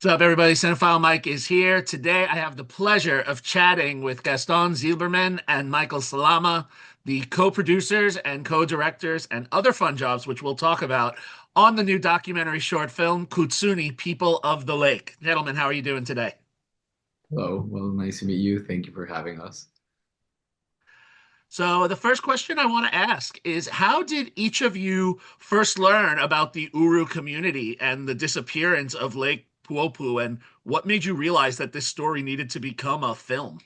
What's up, everybody? Cinephile Mike is here. Today, I have the pleasure of chatting with Gastón Zilberman and Michael Salama, the co-producers and co-directors and other fun jobs, which we'll talk about, on the new documentary short film, Qotzuñi, People of the Lake. Gentlemen, how are you doing today? Hello. Well, nice to meet you. Thank you for having us. So, the first question I want to ask is how did each of you first learn about the Uru community and the disappearance of Lake Poopó, and what made you realize that this story needed to become a film?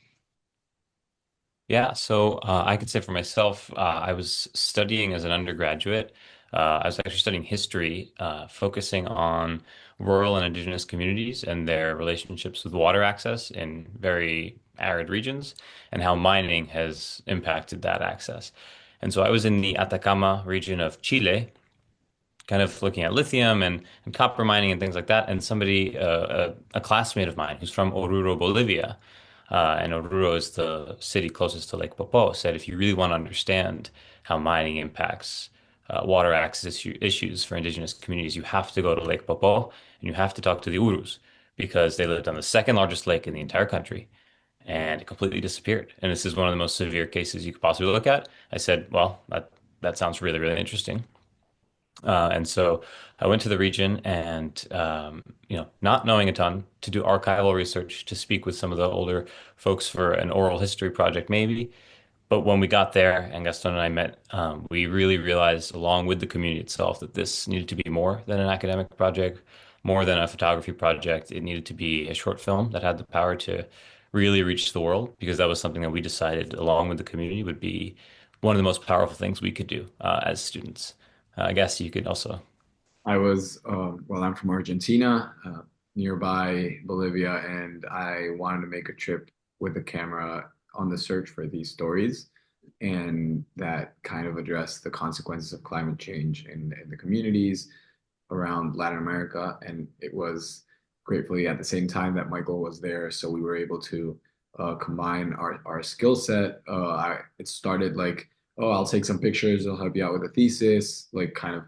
I could say for myself, I was studying as an undergraduate. I was actually studying history, focusing on rural and indigenous communities and their relationships with water access in very arid regions and how mining has impacted that access. And so I was in the Atacama region of Chile, kind of looking at lithium and copper mining and things like that. And a classmate of mine who's from Oruro, Bolivia, and Oruro is the city closest to Lake Poopó, said if you really want to understand how mining impacts water access issues for indigenous communities, you have to go to Lake Poopó and you have to talk to the Urus because they lived on the second largest lake in the entire country and it completely disappeared. And this is one of the most severe cases you could possibly look at. I said, well, that sounds really, really interesting. And so I went to the region and, not knowing a ton, to do archival research, to speak with some of the older folks for an oral history project, maybe. But when we got there and Gaston and I met, we really realized, along with the community itself, that this needed to be more than an academic project, more than a photography project. It needed to be a short film that had the power to really reach the world, because that was something that we decided, along with the community, would be one of the most powerful things we could do as students. I guess you could also. I'm from Argentina, nearby Bolivia, and I wanted to make a trip with a camera on the search for these stories, and that kind of addressed the consequences of climate change in the communities around Latin America. And it was gratefully at the same time that Michael was there, so we were able to combine our skill set. It started like, oh, I'll take some pictures, I'll help you out with a thesis, like kind of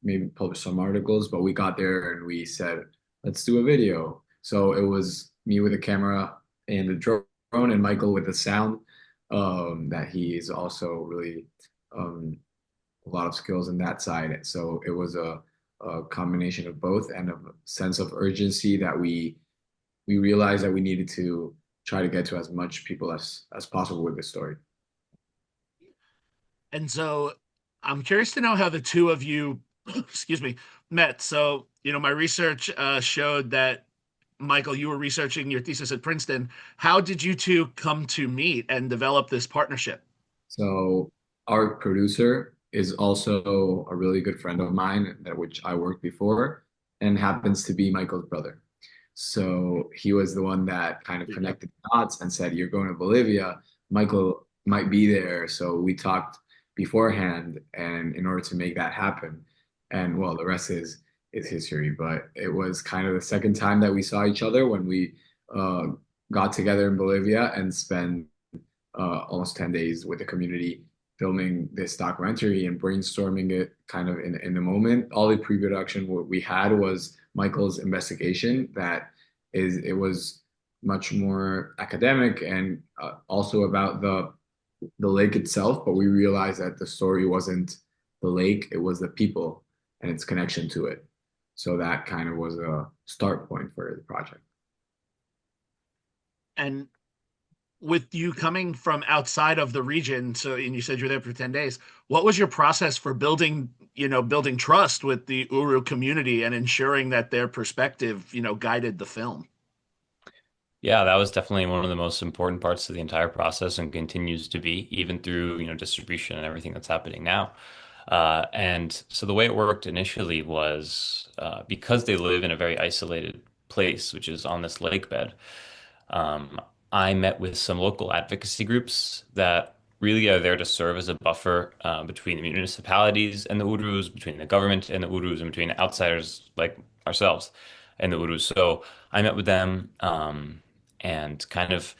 maybe publish some articles. But we got there and we said, let's do a video. So it was me with a camera and the drone, and Michael with the sound. That he is also really um, a lot of skills in that side. So it was a combination of both and a sense of urgency that we realized that we needed to try to get to as much people as possible with this story. And so I'm curious to know how the two of you, excuse me, met. So, my research showed that Michael, you were researching your thesis at Princeton. How did you two come to meet and develop this partnership? So our producer is also a really good friend of mine that which I worked before and happens to be Michael's brother. So he was the one that kind of Yeah. connected the dots and said, "You're going to Bolivia. Michael might be there." So we talked beforehand, and in order to make that happen, and well, the rest is history. But it was kind of the second time that we saw each other when we uh, got together in Bolivia and spent almost 10 days with the community filming this documentary and brainstorming it kind of in the moment. All the pre-production what we had was Michael's investigation that it was much more academic and also about the lake itself, but we realized that the story wasn't the lake, it was the people and its connection to it. So that kind of was a start point for the project. And with you coming from outside of the region, so and you said you're there for 10 days, what was your process for building trust with the Uru community and ensuring that their perspective, guided the film? Yeah, that was definitely one of the most important parts of the entire process and continues to be, even through, distribution and everything that's happening now. And so the way it worked initially was because they live in a very isolated place, which is on this lake bed. Um, I met with some local advocacy groups that really are there to serve as a buffer between the municipalities and the Urus, between the government and the Urus, and between outsiders like ourselves and the Urus. So I met with them and kind of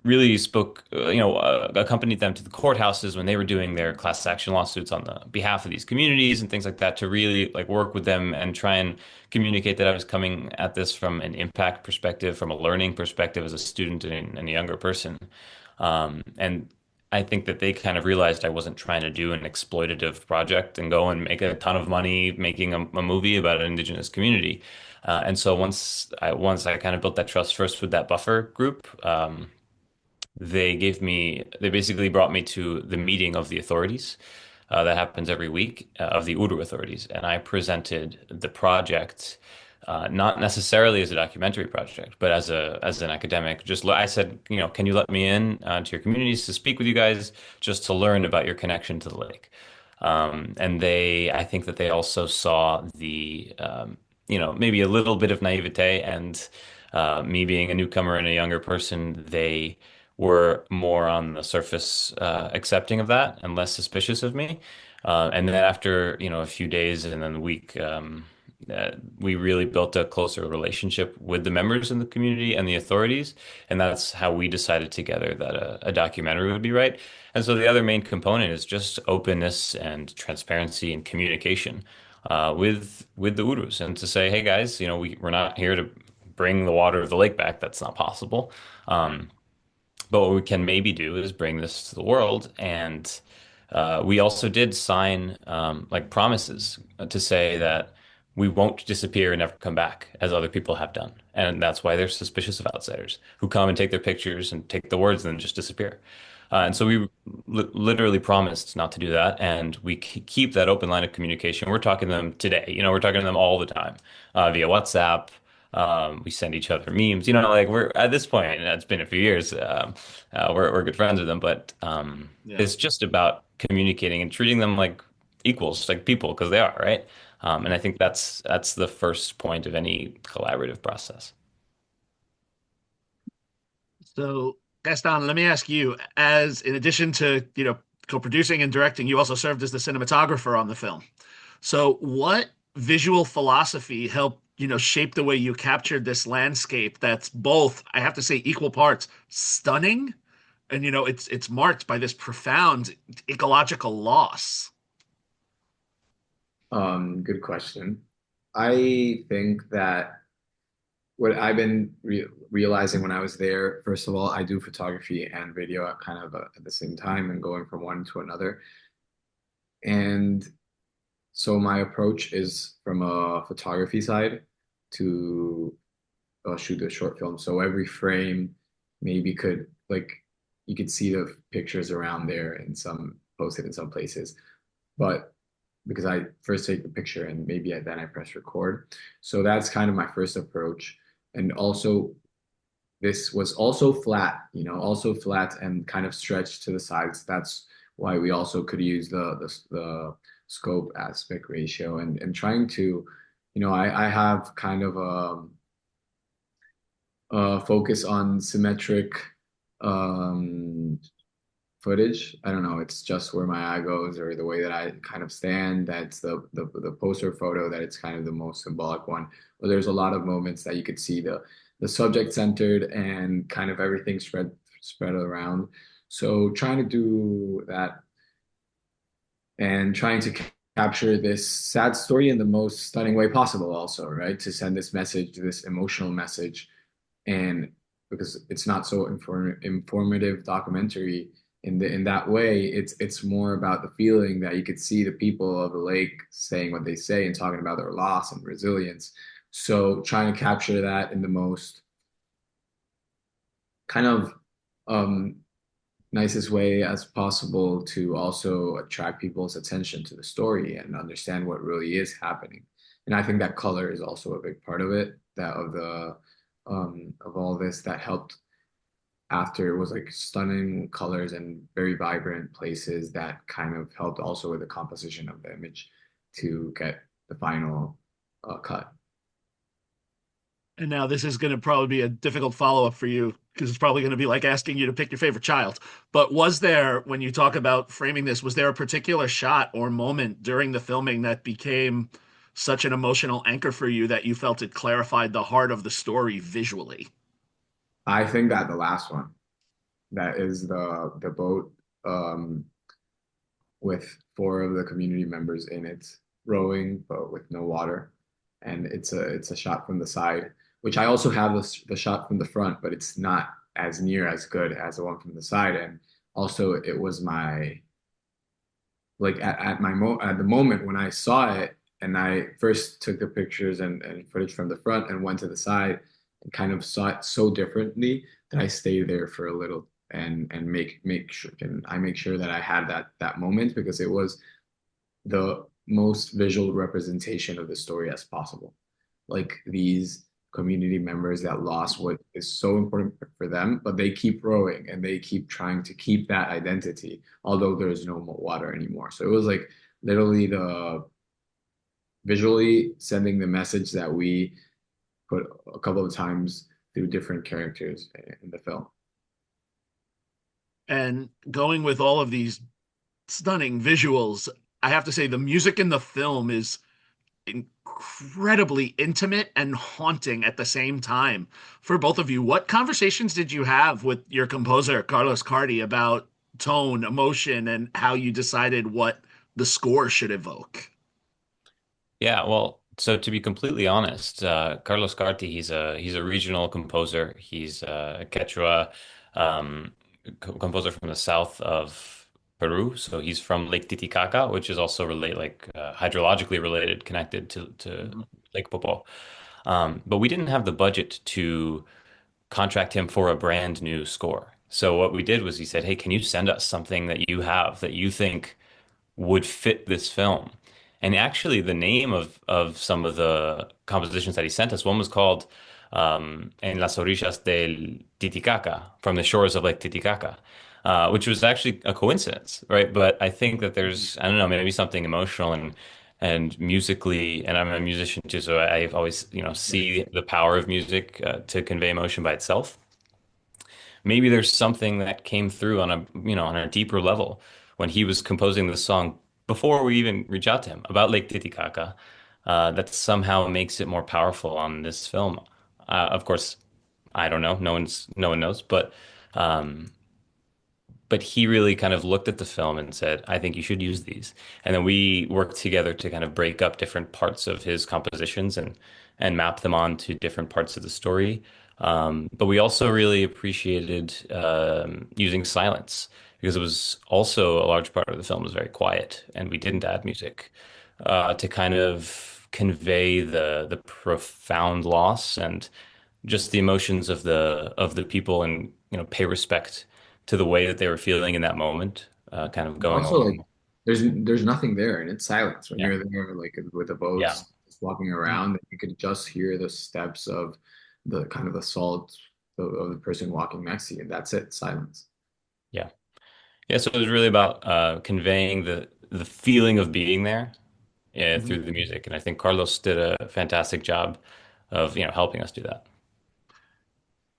really spoke, accompanied them to the courthouses when they were doing their class action lawsuits on the behalf of these communities and things like that to really like work with them and try and communicate that I was coming at this from an impact perspective, from a learning perspective as a student and a younger person. And I think that they kind of realized I wasn't trying to do an exploitative project and go and make a ton of money making a movie about an indigenous community. And so once I kind of built that trust first with that buffer group, they basically brought me to the meeting of the authorities that happens every week of the Uru authorities. And I presented the project, not necessarily as a documentary project, but as an academic. I said, can you let me in to your communities to speak with you guys, just to learn about your connection to the lake? I think that they also saw maybe a little bit of naivete and me being a newcomer and a younger person, they were more on the surface accepting of that and less suspicious of me. And then after, a few days and then a week, we really built a closer relationship with the members in the community and the authorities. And that's how we decided together that a documentary would be right. And so the other main component is just openness and transparency and communication with the Urus and to say, hey guys, we're not here to bring the water of the lake back. That's not possible. But what we can maybe do is bring this to the world. And we also did sign like promises to say that we won't disappear and never come back, as other people have done. And that's why they're suspicious of outsiders who come and take their pictures and take the words and then just disappear. And so we literally promised not to do that. And we keep that open line of communication. We're talking to them today. We're talking to them all the time via WhatsApp. We send each other memes. Like we're at this point, and it's been a few years. We're good friends with them, but Yeah. it's just about communicating and treating them like equals, like people, because they are, right? And I think that's the first point of any collaborative process. So, Gaston, let me ask you, as in addition to, co-producing and directing, you also served as the cinematographer on the film. So, what visual philosophy helped, shape the way you captured this landscape that's both, I have to say, equal parts stunning and, it's marked by this profound ecological loss. Good question. I think that what I've been realizing when I was there, first of all, I do photography and video at kind of at the same time and going from one to another. And so my approach is from a photography side to shoot a short film. So every frame maybe could like you could see the pictures around there and some posted in some places. But because I first take the picture and maybe then I press record. So that's kind of my first approach. And also this was also flat, also flat and kind of stretched to the sides. That's why we also could use the scope aspect ratio and trying to, I have kind of a focus on symmetric um, footage. I don't know. It's just where my eye goes or the way that I kind of stand. That's the poster photo that it's kind of the most symbolic one. But there's a lot of moments that you could see the subject centered and kind of everything spread around. So trying to do that and trying to capture this sad story in the most stunning way possible also, right? To send this message, this emotional message. And because it's not so informative documentary in that way, it's more about the feeling that you could see the people of the lake saying what they say and talking about their loss and resilience. So trying to capture that in the most kind of um, nicest way as possible to also attract people's attention to the story and understand what really is happening. And I think that color is also a big part of it, that of all this that helped after it was like stunning colors and very vibrant places that kind of helped also with the composition of the image to get the final cut. And now this is going to probably be a difficult follow-up for you because it's probably going to be like asking you to pick your favorite child. But was there, when you talk about framing this, was there a particular shot or moment during the filming that became such an emotional anchor for you that you felt it clarified the heart of the story visually? I think that the last one. that is the boat with four of the community members in it rowing, but with no water. And it's a shot from the side, which I also have the shot from the front, but it's not as near as good as the one from the side. And also, it was my like at the moment when I saw it, and I first took the pictures and footage from the front and went to the side and kind of saw it so differently that I stayed there for a little and make sure, and I make sure that I had that moment because it was the most visual representation of the story as possible. Like these community members that lost what is so important for them, but they keep rowing and they keep trying to keep that identity, although there's no more water anymore. So it was like literally the visually sending the message that we put a couple of times through different characters in the film. And going with all of these stunning visuals, I have to say the music in the film is incredibly intimate and haunting at the same time. For both of you, what conversations did you have with your composer, Carlos Cardi, about tone, emotion, and how you decided what the score should evoke? Yeah, well, so to be completely honest, Carlos Carti, he's a regional composer. He's a Quechua composer from the south of Peru. So he's from Lake Titicaca, which is also hydrologically related, connected to Mhm. Lake Poopó. But we didn't have the budget to contract him for a brand new score. So what we did was he said, "Hey, can you send us something that you have that you think would fit this film?" And actually, the name of some of the compositions that he sent us, one was called En las orillas del Titicaca, from the shores of Lake Titicaca, which was actually a coincidence, right? But I think that there's, I don't know, maybe something emotional and musically, and I'm a musician too, so I always, see the power of music to convey emotion by itself. Maybe there's something that came through on a deeper level when he was composing the song before we even reach out to him about Lake Titicaca, that somehow makes it more powerful on this film. Of course, I don't know. No one knows, but he really kind of looked at the film and said, I think you should use these. And then we worked together to kind of break up different parts of his compositions and map them onto different parts of the story. But we also really appreciated using silence because it was also a large part of the film was very quiet, and we didn't add music to kind of convey the profound loss and just the emotions of the people, and pay respect to the way that they were feeling in that moment, kind of going Also, like along. there's nothing there, and it's silence when Yeah. you're there, like with the Yeah. boats just walking Mm. around. You could just hear the steps of the kind of the salt of the person walking next to you, and that's it, silence. Yeah. Yeah. So it was really about conveying the feeling of being there, yeah, Mhm. through the music. And I think Carlos did a fantastic job of, helping us do that.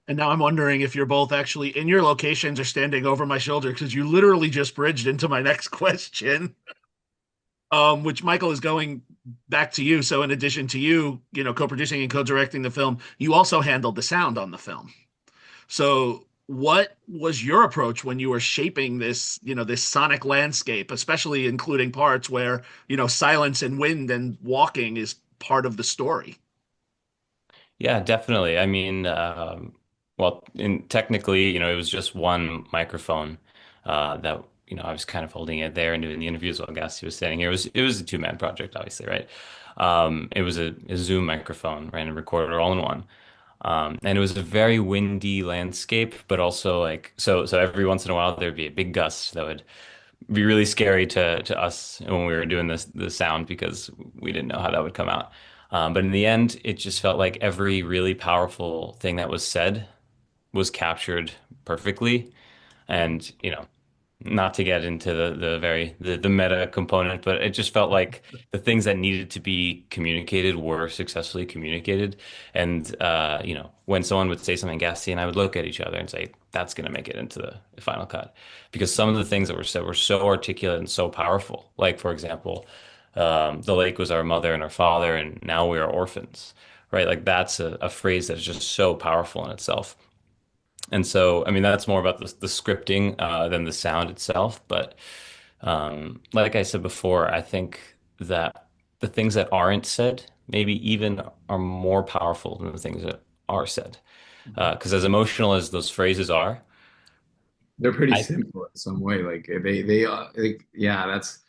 And now I'm wondering if you're both actually in your locations or standing over my shoulder because you literally just bridged into my next question, which Michael is going back to you. So in addition to you, co-producing and co-directing the film, you also handled the sound on the film. So what was your approach when you were shaping this sonic landscape, especially including parts where, silence and wind and walking is part of the story? Yeah, definitely. I mean, well, technically, it was just one microphone that I was kind of holding it there and doing the interviews while Gasti was standing here. It was a two-man project, obviously, right? It was a Zoom microphone, right, and a recorder all in one. And it was a very windy landscape, but also like so every once in a while there'd be a big gust that would be really scary to us when we were doing the sound because we didn't know how that would come out. But in the end, it just felt like every really powerful thing that was said was captured perfectly. And, not to get into the meta component, but it just felt like the things that needed to be communicated were successfully communicated. And when someone would say something gasty, and I would look at each other and say, "That's going to make it into the final cut," because some of the things that were said were so articulate and so powerful. Like, for example, the lake was our mother and our father, and now we are orphans. Right? Like that's a phrase that's just so powerful in itself. And so, I mean, that's more about the scripting than the sound itself. But like I said before, I think that the things that aren't said maybe even are more powerful than the things that are said. Mhm. Because as emotional as those phrases are, They're pretty I simple in some way. Like like, yeah, that's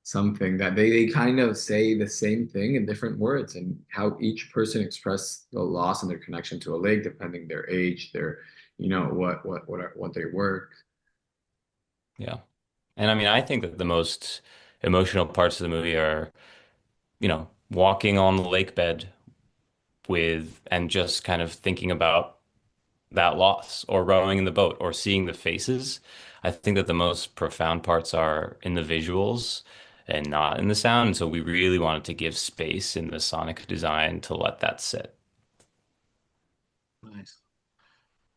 something that they kind of say the same thing in different words, and how each person express the loss and their connection to a lake, depending their age, their, what they work. yeah. And I mean, I think that the most emotional parts of the movie are, walking on the lake bed with and just kind of thinking about that loss or rowing in the boat or seeing the faces. I think that the most profound parts are in the visuals and not in the sound. And so we really wanted to give space in the sonic design to let that sit. Nice.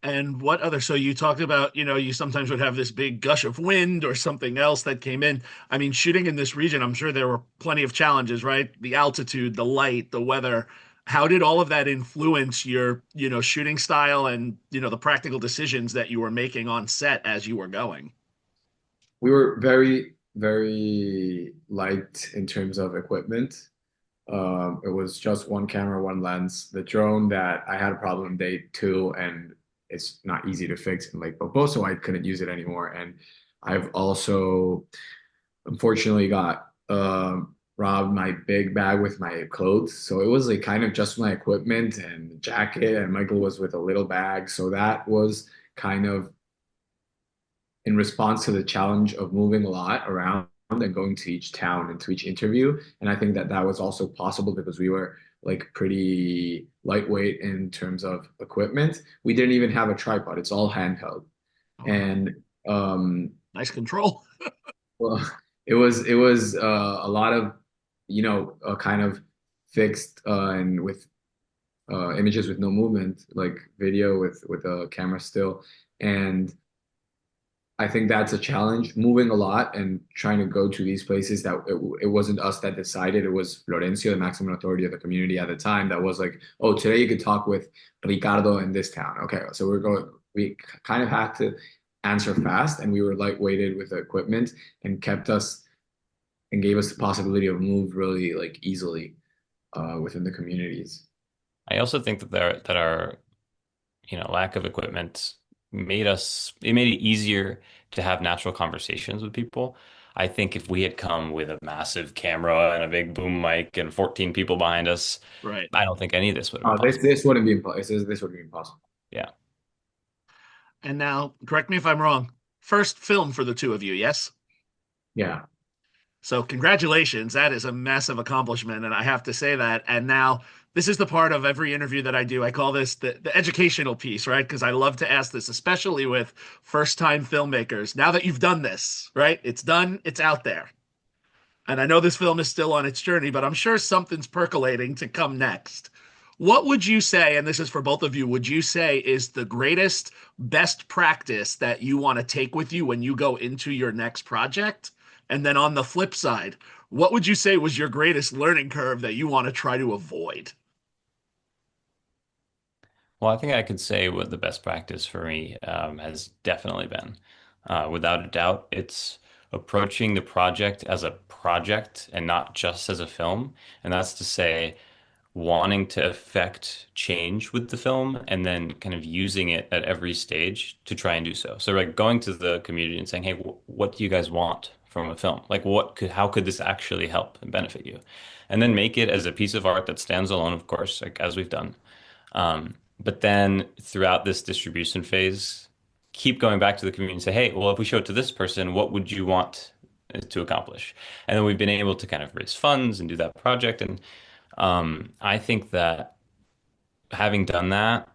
And what other, so you talked about, you sometimes would have this big gush of wind or something else that came in. I mean, shooting in this region, I'm sure there were plenty of challenges, right? The altitude, the light, the weather. How did all of that influence your, shooting style and, the practical decisions that you were making on set as you were going? We were very, very light in terms of equipment. It was just one camera, one lens. The drone that I had a problem day two, and it's not easy to fix in Lake Poopó, so I couldn't use it anymore. And I've also unfortunately got robbed my big bag with my clothes. So it was like kind of just my equipment and jacket, and Michael was with a little bag. So that was kind of in response to the challenge of moving a lot around and going to each town and to each interview. And I think that that was also possible because we were like pretty lightweight in terms of equipment. We didn't even have a tripod. It's all handheld. Oh, wow. And Nice control. well, it was a lot of, kind of fixed and with images with no movement, like video with a camera still. And I think that's a challenge, moving a lot and trying to go to these places that it wasn't us that decided. It was Florencio, the maximum authority of the community at the time, that was like, oh, today you could talk with Ricardo in this town. Okay, so we kind of had to answer fast, and we were lightweighted with the equipment and kept us and gave us the possibility of move really like easily within the communities. I also think that our, lack of equipment made it easier to have natural conversations with people. I think if we had come with a massive camera and a big boom mic and 14 people behind us, Right. I don't think any of this would have been This possible. this wouldn't be impo- this wouldn't be impossible. Yeah. And now, correct me if I'm wrong. First film for the two of you, yes? Yeah. So congratulations. That is a massive accomplishment. And I have to say that. And now this is the part of every interview that I do. I call this the educational piece, right? Because I love to ask this, especially with first time filmmakers. Now that you've done this, right? It's done, it's out there. And I know this film is still on its journey, but I'm sure something's percolating to come next. What would you say, and this is for both of you, would you say is the greatest best practice that you want to take with you when you go into your next project? And then on the flip side, what would you say was your greatest learning curve that you want to try to avoid? Well, I think I could say what the best practice for me has definitely been. Without a doubt, it's approaching the project as a project and not just as a film. And that's to say, wanting to affect change with the film and then kind of using it at every stage to try and do so. So like going to the community and saying, "Hey, what do you guys want from a film? Like how could this actually help and benefit you?" And then make it as a piece of art that stands alone, of course, like as we've done. But then throughout this distribution phase, keep going back to the community and say, "Hey, well, if we show it to this person, what would you want to accomplish?" And then we've been able to kind of raise funds and do that project. And I think that having done that,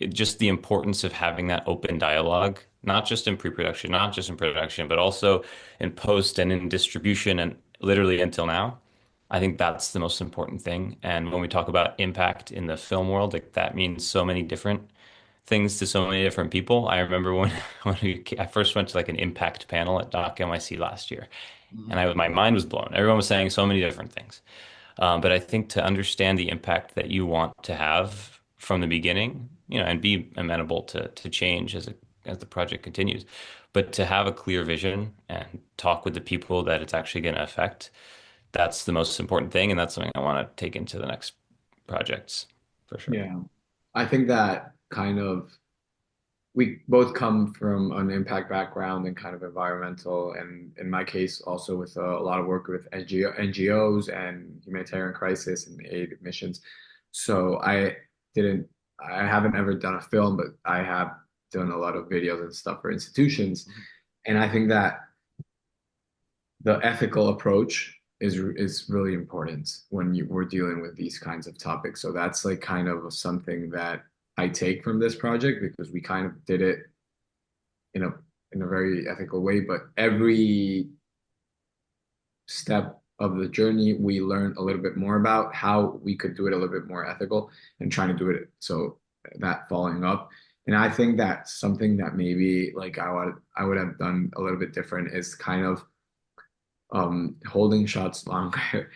just the importance of having that open dialogue, not just in pre-production, not just in production, but also in post and in distribution and literally until now. I think that's the most important thing. And when we talk about impact in the film world, like that means so many different things to so many different people. I remember when I first went to like an impact panel at Doc NYC last year, and Mhm. my mind was blown. Everyone was saying so many different things. But I think to understand the impact that you want to have from the beginning and be amenable to change as the project continues. But to have a clear vision and talk with the people that it's actually going to affect, that's the most important thing, and that's something I want to take into the next projects for sure. Yeah. I think that kind of we both come from an impact background and kind of environmental, and in my case, also with a lot of work with NGOs and humanitarian crisis and aid missions. So didn't, I haven't ever done a film, but I have done a lot of videos and stuff for institutions. And I think that the ethical approach is really important when we're dealing with these kinds of topics. So that's like kind of something that I take from this project because we kind of did it in a very ethical way, but every step of the journey we learned a little bit more about how we could do it a little bit more ethical and trying to do it so that following up. And I think that something that maybe like I would have done a little bit different is kind of holding shots longer.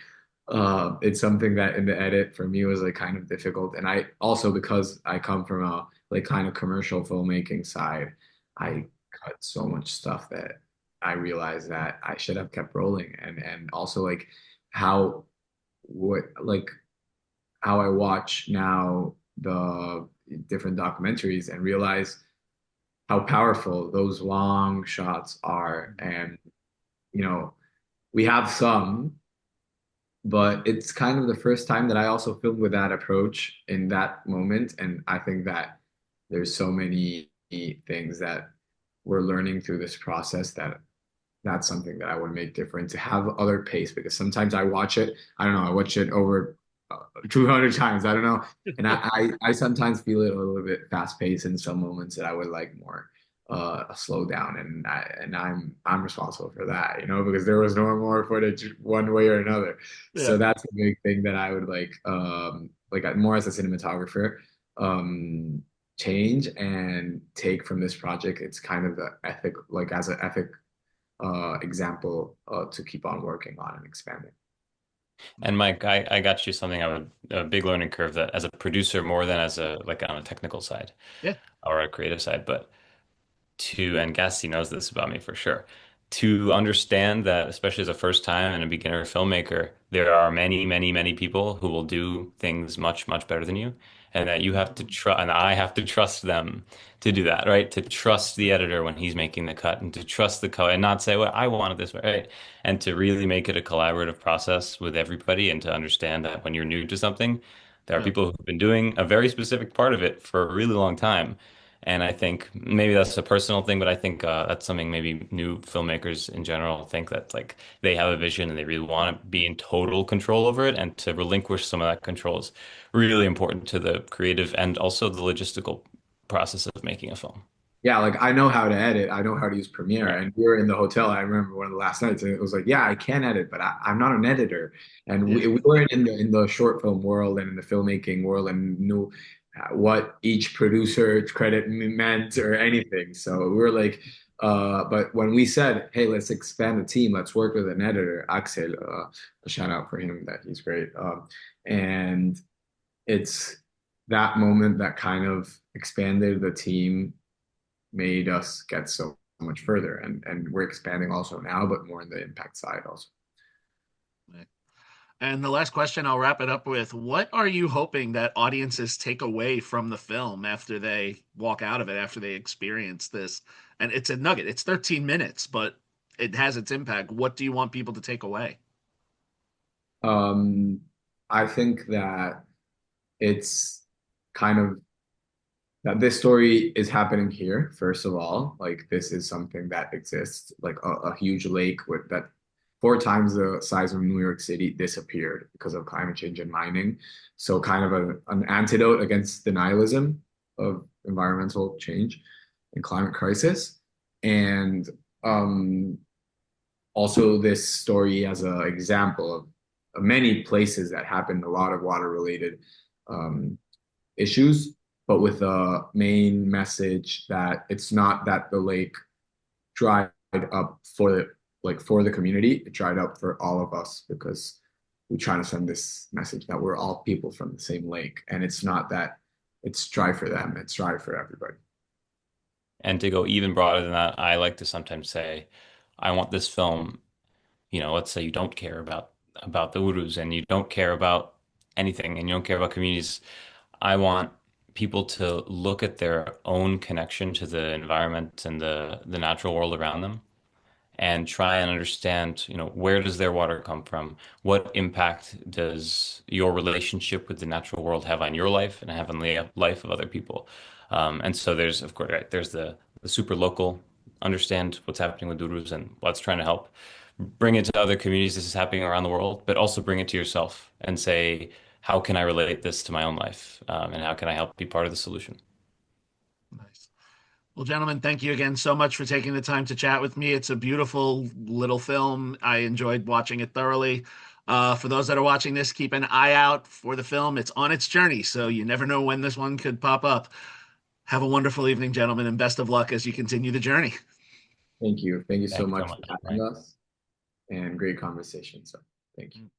It's something that in the edit for me was like kind of difficult. And I also, because I come from a like kind of commercial filmmaking side, I cut so much stuff that I realized that I should have kept rolling. And also like how what like how I watch now the different documentaries and realize how powerful those long shots are. And you know, we have some, but it's kind of the first time that I also filmed with that approach in that moment. And I think that there's so many things that we're learning through this process that that's something that I would make different to have other pace because sometimes I watch it, I don't know, I watch it over 200 times, I don't know. And I sometimes feel it a little bit fast paced in some moments that I would like more a slowdown and I'm responsible for that, because there was no more footage one way or another. Yeah. So that's a big thing that I would like more as a cinematographer, change and take from this project. It's kind of the ethic, like as an ethic example to keep on working on and expanding. And Mike, I got you something of a big learning curve that as a producer more than as a like on a technical side Yeah. or a creative side, but and Gassi knows this about me for sure, to understand that, especially as a first time and a beginner filmmaker, there are many, many, many people who will do things much, much better than you, and that you have to trust, and I have to trust them to do that, right? To trust the editor when he's making the cut, and to trust the co, and not say, "Well, I wanted this way," right? And to really make it a collaborative process with everybody, and to understand that when you're new to something, there are Yeah. people who've been doing a very specific part of it for a really long time. And I think maybe that's a personal thing, but I think that's something maybe new filmmakers in general think that like they have a vision and they really want to be in total control over it, and to relinquish some of that control is really important to the creative and also the logistical process of making a film. Yeah, like I know how to edit. I know how to use Premiere. Yeah. And we were in the hotel. I remember one of the last nights, and it was like, yeah, I can edit, but I'm not an editor. And Yeah. we weren't in the short film world and in the filmmaking world and knew what each producer credit meant or anything. So we were like, but when we said, hey, let's expand the team, let's work with an editor, Axel, a shout out for him that he's great. And it's that moment that kind of expanded the team made us get so much further. And we're expanding also now, but more in the impact side also. And the last question I'll wrap it up with, what are you hoping that audiences take away from the film after they walk out of it, after they experience this? And it's a nugget. It's 13 minutes, but it has its impact. What do you want people to take away? Um, I think that it's kind of that this story is happening here, first of all. Like this is something that exists, like a huge lake with that four times the size of New York City disappeared because of climate change and mining. So kind of an antidote against denialism of environmental change and climate crisis. And um, also this story as an example of many places that happened a lot of water related um, issues, but with a main message that it's not that the lake dried up for the community. It dried up for all of us because we try to send this message that we're all people from the same lake. And it's not that it's dry for them. It's dry for everybody. And to go even broader than that, I like to sometimes say, I want this film, let's say you don't care about the Urus and you don't care about anything and you don't care about communities. I want people to look at their own connection to the environment and the natural world around them and try and understand, where does their water come from? What impact does your relationship with the natural world have on your life and have on the life of other people? And so there's, of course, right, there's the super local, understand what's happening with Urus and what's trying to help. Bring it to other communities. This is happening around the world, but also bring it to yourself and say, how can I relate this to my own life? And how can I help be part of the solution? Nice. Well, gentlemen, thank you again so much for taking the time to chat with me. It's a beautiful little film. I enjoyed watching it thoroughly. For those that are watching this, keep an eye out for the film. It's on its journey, so you never know when this one could pop up. Have a wonderful evening, gentlemen, and best of luck as you continue the journey. Thank you. Thank you so Thanks so much much, for having Ryan. us and great conversation. So thank you.